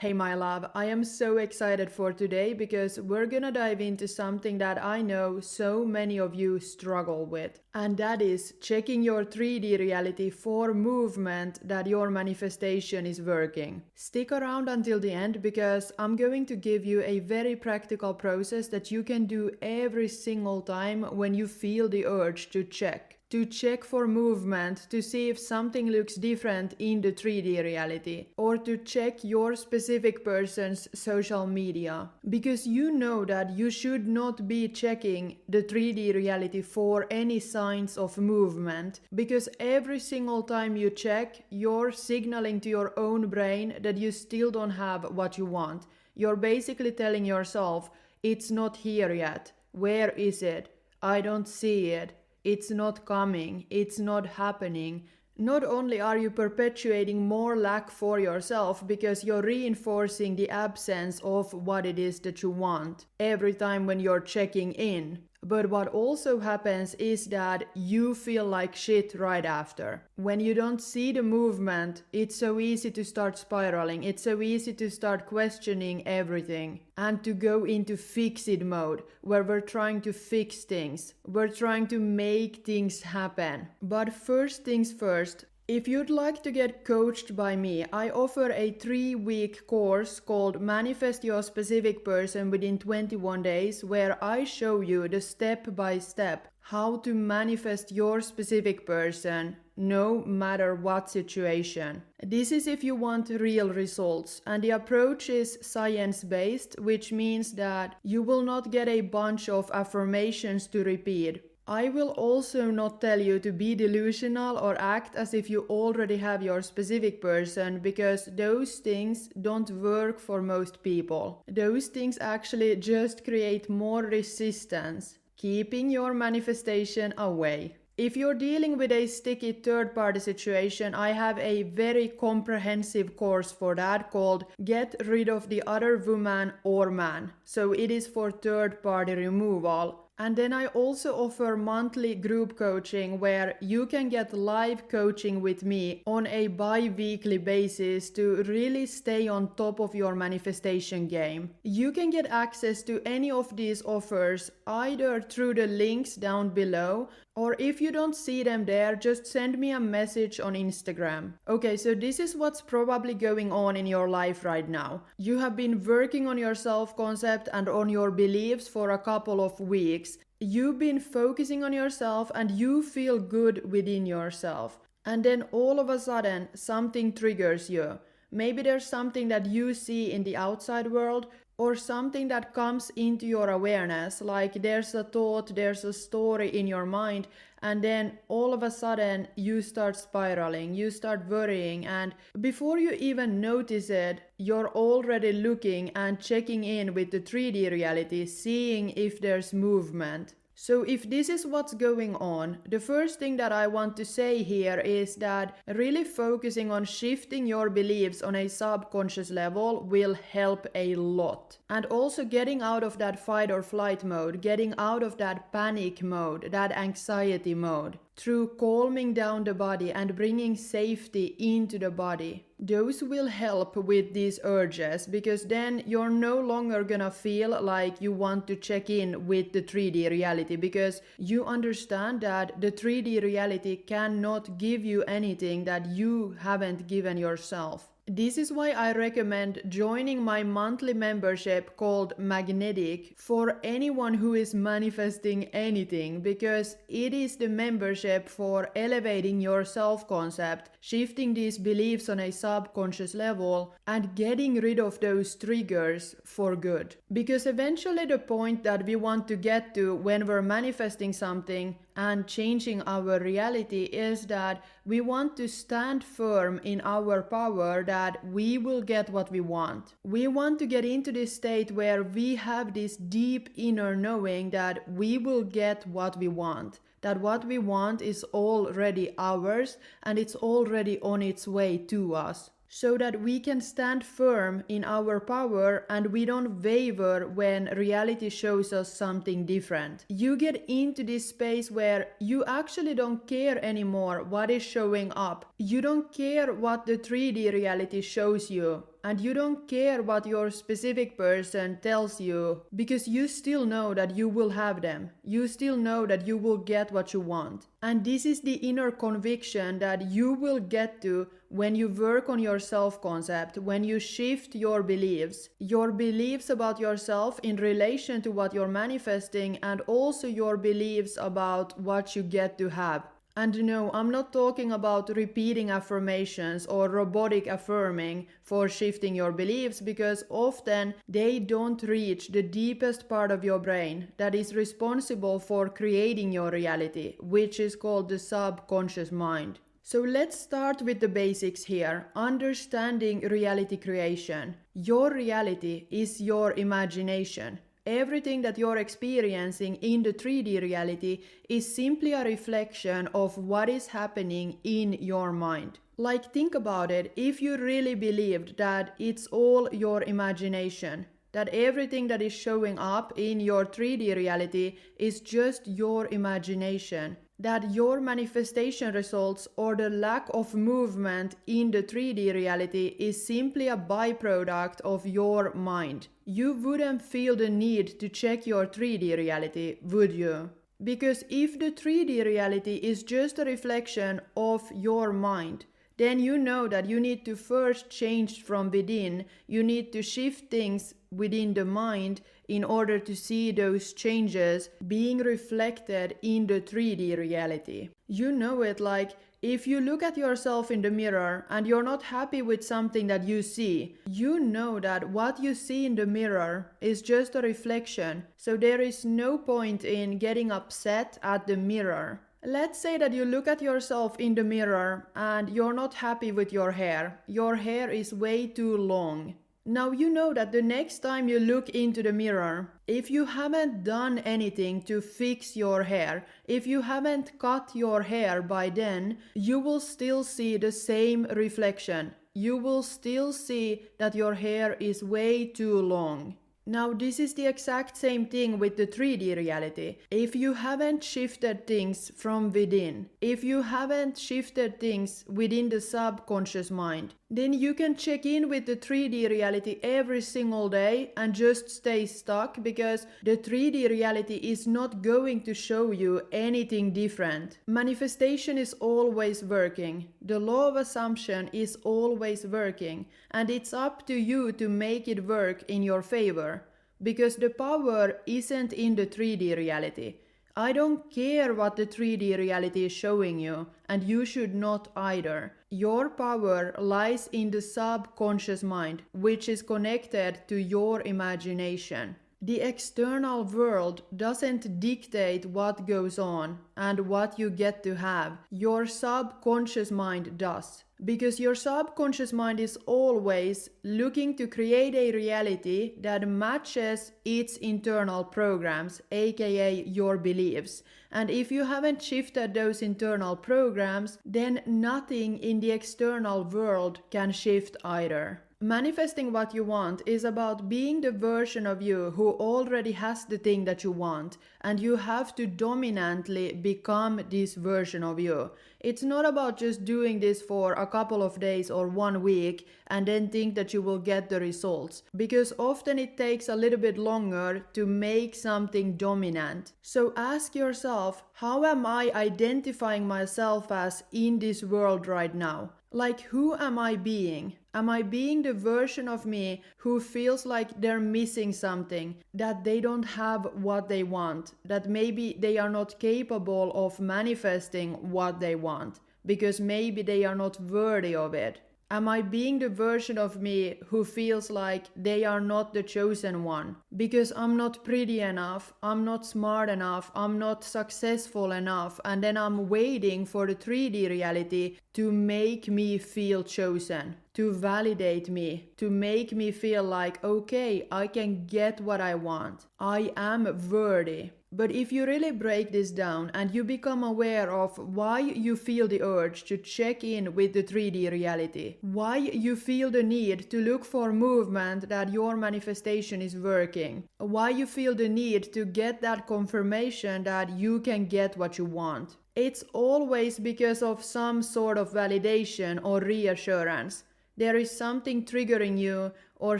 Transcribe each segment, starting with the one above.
Hey my love, I am so excited for today because we're gonna dive into something that I know so many of you struggle with. And that is checking your 3D reality for movement that your manifestation is working. Stick around until the end because I'm going to give you a very practical process that you can do every single time when you feel the urge to check. To check for movement, to see if something looks different in the 3D reality, or to check your specific person's social media. Because you know that you should not be checking the 3D reality for any signs of movement, because every single time you check, you're signaling to your own brain that you still don't have what you want. You're basically telling yourself, it's not here yet. Where is it? I don't see it. It's not coming, it's not happening. Not only are you perpetuating more lack for yourself because you're reinforcing the absence of what it is that you want every time when you're checking in. But what also happens is that you feel like shit right after. When you don't see the movement, it's so easy to start spiraling. It's so easy to start questioning everything and to go into fix-it mode where we're trying to fix things. We're trying to make things happen. But first things first, if you'd like to get coached by me, I offer a 3-week course called Manifest Your Specific Person Within 21 Days, where I show you the step-by-step how to manifest your specific person no matter what situation. This is if you want real results, and the approach is science-based, which means that you will not get a bunch of affirmations to repeat. I will also not tell you to be delusional or act as if you already have your specific person, because those things don't work for most people. Those things actually just create more resistance, keeping your manifestation away. If you're dealing with a sticky third-party situation, I have a very comprehensive course for that called Get Rid of the Other Woman or Man. So it is for third-party removal. And then I also offer monthly group coaching where you can get live coaching with me on a bi-weekly basis to really stay on top of your manifestation game. You can get access to any of these offers either through the links down below, or if you don't see them there, just send me a message on Instagram. Okay, so this is what's probably going on in your life right now. You have been working on your self-concept and on your beliefs for a couple of weeks. You've been focusing on yourself and you feel good within yourself. And then all of a sudden, something triggers you. Maybe there's something that you see in the outside world, or something that comes into your awareness, like there's a thought, there's a story in your mind, and then all of a sudden you start spiraling, you start worrying, and before you even notice it, you're already looking and checking in with the 3D reality, seeing if there's movement. So if this is what's going on, the first thing that I want to say here is that really focusing on shifting your beliefs on a subconscious level will help a lot. And also getting out of that fight or flight mode, getting out of that panic mode, that anxiety mode, through calming down the body and bringing safety into the body. Those will help with these urges, because then you're no longer gonna feel like you want to check in with the 3D reality, because you understand that the 3D reality cannot give you anything that you haven't given yourself. This is why I recommend joining my monthly membership called Magnetic for anyone who is manifesting anything, because it is the membership for elevating your self-concept, shifting these beliefs on a subconscious level, and getting rid of those triggers for good. Because eventually the point that we want to get to when we're manifesting something and changing our reality is that we want to stand firm in our power that we will get what we want. We want to get into this state where we have this deep inner knowing that we will get what we want. That what we want is already ours and it's already on its way to us. So that we can stand firm in our power and we don't waver when reality shows us something different. You get into this space where you actually don't care anymore what is showing up. You don't care what the 3D reality shows you. and you don't care what your specific person tells you because you still know that you will have them. You still know that you will get what you want. And this is the inner conviction that you will get to when you work on your self-concept, when you shift your beliefs about yourself in relation to what you're manifesting, and also your beliefs about what you get to have. And no, I'm not talking about repeating affirmations or robotic affirming for shifting your beliefs, because often they don't reach the deepest part of your brain that is responsible for creating your reality, which is called the subconscious mind. So let's start with the basics here. Understanding reality creation. Your reality is your imagination. Everything that you're experiencing in the 3D reality is simply a reflection of what is happening in your mind. Like, think about it, if you really believed that it's all your imagination, that everything that is showing up in your 3D reality is just your imagination, that your manifestation results or the lack of movement in the 3D reality is simply a byproduct of your mind, you wouldn't feel the need to check your 3D reality, would you? Because if the 3D reality is just a reflection of your mind, then you know that you need to first change from within. You need to shift things within the mind in order to see those changes being reflected in the 3D reality. You know it, like if you look at yourself in the mirror and you're not happy with something that you see, you know that what you see in the mirror is just a reflection, so there is no point in getting upset at the mirror. Let's say that you look at yourself in the mirror and you're not happy with your hair. Your hair is way too long. Now you know that the next time you look into the mirror, if you haven't done anything to fix your hair, if you haven't cut your hair by then, you will still see the same reflection. You will still see that your hair is way too long. Now this is the exact same thing with the 3D reality. If you haven't shifted things from within, if you haven't shifted things within the subconscious mind, then you can check in with the 3D reality every single day and just stay stuck, because the 3D reality is not going to show you anything different. Manifestation is always working. The law of assumption is always working, and it's up to you to make it work in your favor, because the power isn't in the 3D reality. I don't care what the 3D reality is showing you, and you should not either. Your power lies in the subconscious mind, which is connected to your imagination. The external world doesn't dictate what goes on and what you get to have. Your subconscious mind does. Because your subconscious mind is always looking to create a reality that matches its internal programs, aka your beliefs. And if you haven't shifted those internal programs, then nothing in the external world can shift either. Manifesting what you want is about being the version of you who already has the thing that you want, and you have to dominantly become this version of you. It's not about just doing this for a couple of days or 1 week and then think that you will get the results, because often it takes a little bit longer to make something dominant. So ask yourself, how am I identifying myself as in this world right now? Like, who am I being? Am I being the version of me who feels like they're missing something, that they don't have what they want, that maybe they are not capable of manifesting what they want, because maybe they are not worthy of it? Am I being the version of me who feels like they are not the chosen one, because I'm not pretty enough, I'm not smart enough, I'm not successful enough, and then I'm waiting for the 3D reality to make me feel chosen, to validate me, to make me feel like, okay, I can get what I want, I am worthy. But if you really break this down and you become aware of why you feel the urge to check in with the 3D reality, why you feel the need to look for movement that your manifestation is working, why you feel the need to get that confirmation that you can get what you want, it's always because of some sort of validation or reassurance. There is something triggering you or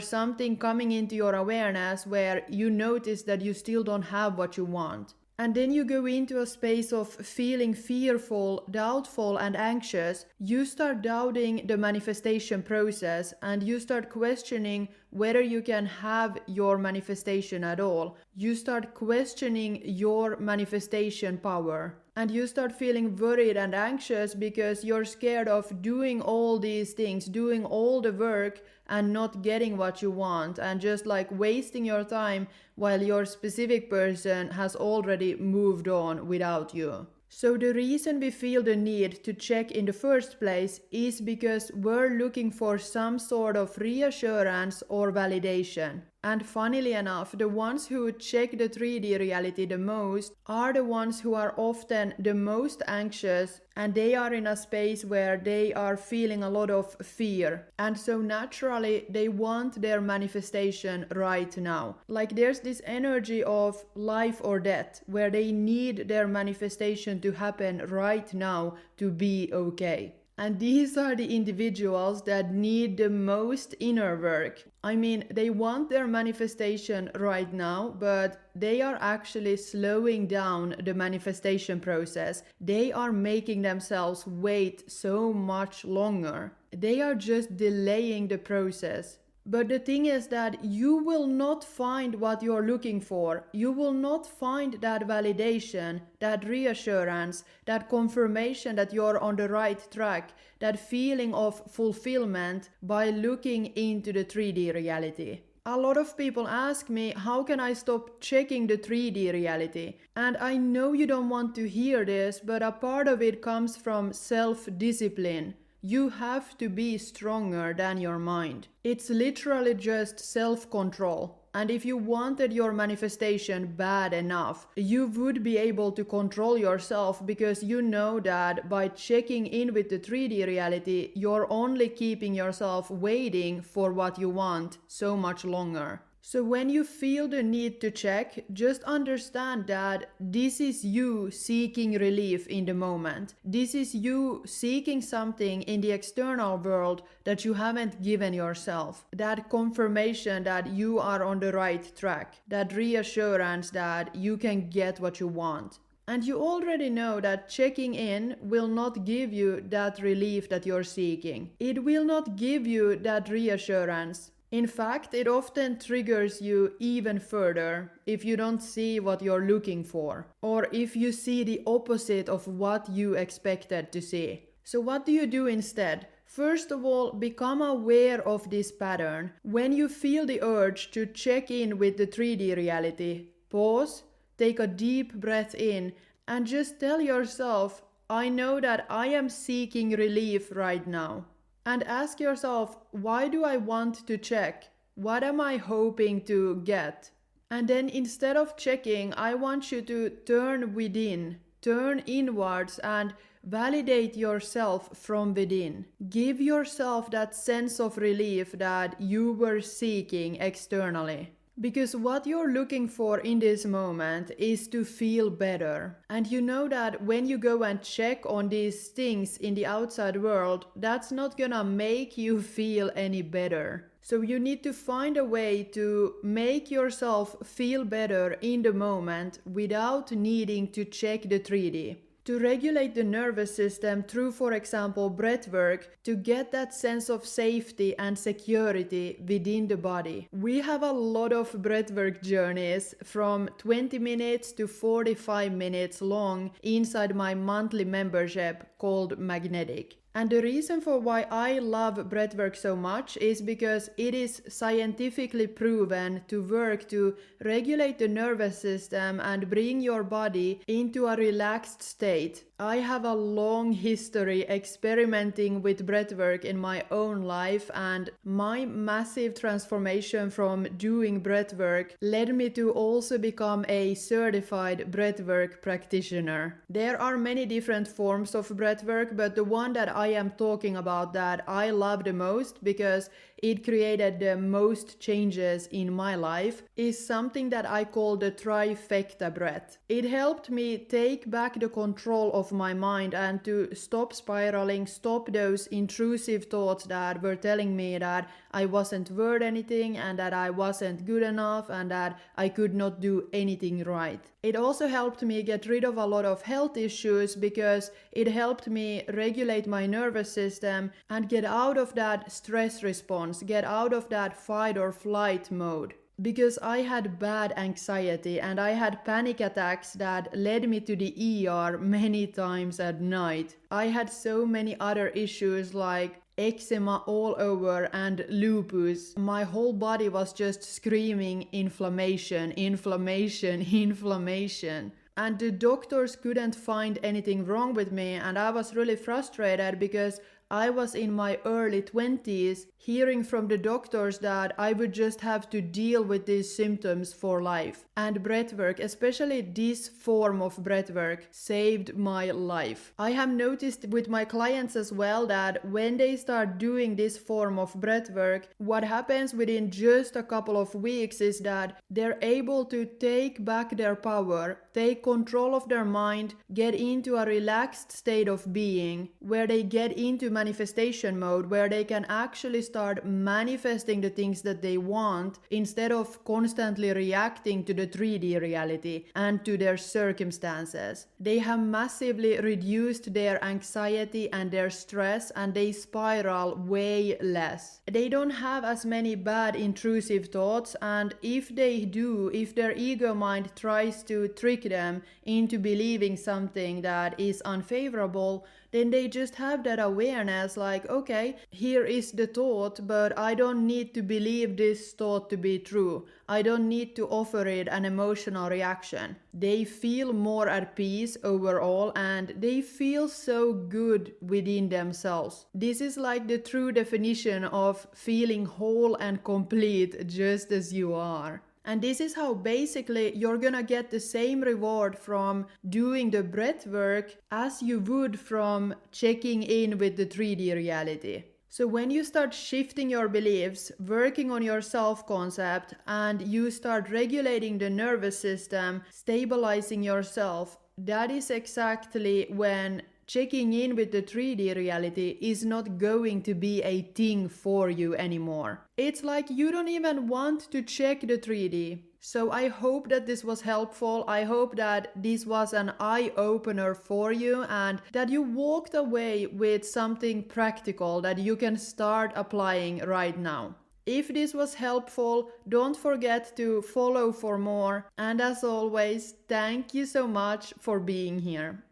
something coming into your awareness where you notice that you still don't have what you want. And then you go into a space of feeling fearful, doubtful, and anxious. You start doubting the manifestation process and you start questioning whether you can have your manifestation at all. You start questioning your manifestation power. And you start feeling worried and anxious because you're scared of doing all these things, doing all the work and not getting what you want, and just like wasting your time while your specific person has already moved on without you. So the reason we feel the need to check in the first place is because we're looking for some sort of reassurance or validation. And funnily enough, the ones who check the 3D reality the most are the ones who are often the most anxious, and they are in a space where they are feeling a lot of fear. And so naturally, they want their manifestation right now. Like there's this energy of life or death, where they need their manifestation to happen right now to be okay. And these are the individuals that need the most inner work. I mean, they want their manifestation right now, but they are actually slowing down the manifestation process. They are making themselves wait so much longer. They are just delaying the process. But the thing is that you will not find what you're looking for. You will not find that validation, that reassurance, that confirmation that you're on the right track, that feeling of fulfillment by looking into the 3D reality. A lot of people ask me, how can I stop checking the 3D reality? And I know you don't want to hear this, but a part of it comes from self-discipline. You have to be stronger than your mind. It's literally just self-control. And if you wanted your manifestation bad enough, you would be able to control yourself, because you know that by checking in with the 3D reality, you're only keeping yourself waiting for what you want so much longer. So when you feel the need to check, just understand that this is you seeking relief in the moment. This is you seeking something in the external world that you haven't given yourself. That confirmation that you are on the right track. That reassurance that you can get what you want. And you already know that checking in will not give you that relief that you're seeking. It will not give you that reassurance. In fact, it often triggers you even further if you don't see what you're looking for, or if you see the opposite of what you expected to see. So what do you do instead? First of all, become aware of this pattern. When you feel the urge to check in with the 3D reality, pause, take a deep breath in, and just tell yourself, I know that I am seeking relief right now. And ask yourself, why do I want to check? What am I hoping to get? And then instead of checking, I want you to turn within, turn inwards and validate yourself from within. Give yourself that sense of relief that you were seeking externally. Because what you're looking for in this moment is to feel better. And you know that when you go and check on these things in the outside world, that's not gonna make you feel any better. So you need to find a way to make yourself feel better in the moment without needing to check the 3D. To regulate the nervous system through, for example, breath work, to get that sense of safety and security within the body. We have a lot of breathwork journeys from 20 minutes to 45 minutes long inside my monthly membership called Magnetic. And the reason for why I love breathwork so much is because it is scientifically proven to work to regulate the nervous system and bring your body into a relaxed state. I have a long history experimenting with breathwork in my own life, and my massive transformation from doing breathwork led me to also become a certified breathwork practitioner. There are many different forms of breathwork, but the one that I am talking about that I love the most, because it created the most changes in my life, is something that I call the trifecta breath. It helped me take back the control of my mind and to stop spiraling, stop those intrusive thoughts that were telling me that I wasn't worth anything and that I wasn't good enough and that I could not do anything right. It also helped me get rid of a lot of health issues because it helped me regulate my nervous system and get out of that stress response, get out of that fight or flight mode. Because I had bad anxiety and I had panic attacks that led me to the ER many times at night. I had so many other issues like eczema all over and lupus. My whole body was just screaming inflammation, inflammation, inflammation. And the doctors couldn't find anything wrong with me, and I was really frustrated because I was in my early 20s hearing from the doctors that I would just have to deal with these symptoms for life. And breathwork, especially this form of breathwork, saved my life. I have noticed with my clients as well that when they start doing this form of breathwork, what happens within just a couple of weeks is that they're able to take back their power, take control of their mind, get into a relaxed state of being, where they get into manifestation mode, where they can actually start manifesting the things that they want instead of constantly reacting to the 3D reality and to their circumstances. They have massively reduced their anxiety and their stress, and they spiral way less. They don't have as many bad intrusive thoughts, and if they do, if their ego mind tries to trick them into believing something that is unfavorable, then they just have that awareness like, okay, here is the thought, but I don't need to believe this thought to be true. I don't need to offer it an emotional reaction. They feel more at peace overall, and they feel so good within themselves. This is like the true definition of feeling whole and complete just as you are. And this is how basically you're gonna get the same reward from doing the breath work as you would from checking in with the 3D reality. So when you start shifting your beliefs, working on your self-concept, and you start regulating the nervous system, stabilizing yourself, that is exactly when checking in with the 3D reality is not going to be a thing for you anymore. It's like you don't even want to check the 3D. So I hope that this was helpful. I hope that this was an eye-opener for you and that you walked away with something practical that you can start applying right now. If this was helpful, don't forget to follow for more. And as always, thank you so much for being here.